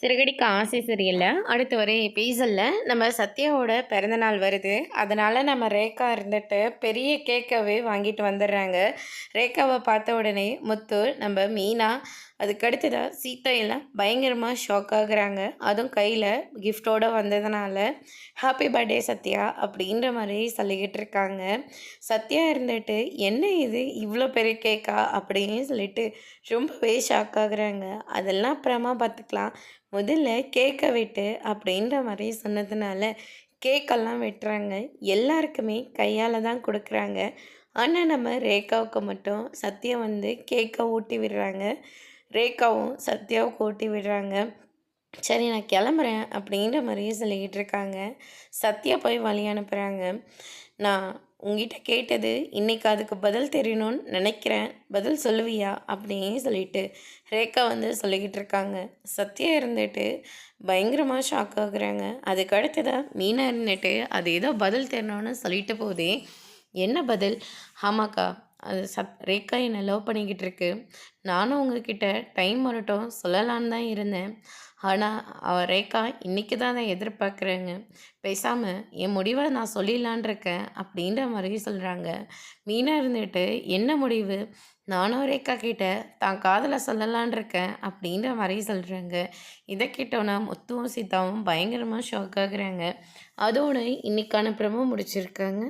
சிறகடிக்க ஆசை சரியில்ல. அடுத்து வர எபிசோட்ல நம்ம சத்யாவோட பிறந்தநாள் வருது. அதனால நம்ம ரேகா இருந்துட்டு பெரிய கேக்கவே வாங்கிட்டு வந்துடுறாங்க. ரேகாவை பார்த்த உடனே முத்து, நம்ம மீனா, அதுக்கடுத்ததா சீதா எல்லாம் பயங்கரமாக ஷாக் ஆகுறாங்க. அதுவும் கையில் கிஃப்டோடு வந்ததுனால ஹாப்பி பர்த்டே சத்யா அப்படின்ற மாதிரி சொல்லிக்கிட்டு இருக்காங்க. சத்யா இருந்துட்டு என்ன இது இவ்வளோ பெரிய கேக்கா அப்படின்னு சொல்லிட்டு ரொம்பவே ஷாக் ஆகுறாங்க. அதெல்லாம் அப்புறமா பார்த்துக்கலாம், முதல்ல கேக்கை வெட்டு அப்படின்ற மாதிரி சொன்னதுனால கேக்கெல்லாம் வெட்டுறாங்க. எல்லாருக்குமே கையால் தான் கொடுக்குறாங்க. ஆனால் நம்ம ரேகாவுக்கு மட்டும் சத்யா வந்து கேக்கை ஊட்டி விடுறாங்க. ரேகாவும் சத்யாவுக்கு ஊட்டி விடுறாங்க. சரி நான் கிளம்புறேன் அப்படின்ற மாதிரியே சொல்லிக்கிட்டு இருக்காங்க. சத்யா போய் வழி அனுப்புகிறாங்க. நான் உங்ககிட்ட கேட்டது இன்றைக்கி அதுக்கு பதில் தெரியணும்னு நினைக்கிறேன், பதில் சொல்லுவியா அப்படின்னு சொல்லிட்டு ரேகா வந்து சொல்லிக்கிட்டு இருக்காங்க. சத்யா இருந்துட்டு பயங்கரமாக ஷாக் ஆகுறாங்க. அதுக்கு அடுத்ததாக மீனா இருந்துட்டு அது ஏதோ பதில் தெரியணும்னு சொல்லிட்டு போதே, என்ன பதில்? ஆமாக்கா, அது ரேகா என்னை லவ் பண்ணிக்கிட்டு இருக்கு. நானும் உங்ககிட்ட டைம் வரட்டும் சொல்லலான்னு தான் இருந்தேன். ஆனால் ரேகா இன்றைக்கி தான் அதை எதிர்பார்க்குறேங்க. பேசாமல் என் முடிவை நான் சொல்லிடலான் இருக்கேன் அப்படின்ற மாதிரி சொல்கிறாங்க. மீனா இருந்துட்டு என்ன முடிவு? நானும் ரேகா கிட்ட தான் காதலை சொல்லலான் இருக்கேன் அப்படின்ற மாதிரி சொல்கிறாங்க. இதை கேட்டோன்னா முத்துவும் சீதாவும் பயங்கரமாக ஷாக் ஆகுறாங்க. அதோடு இன்னைக்கான ப்ரோமோ முடிச்சிருக்காங்க.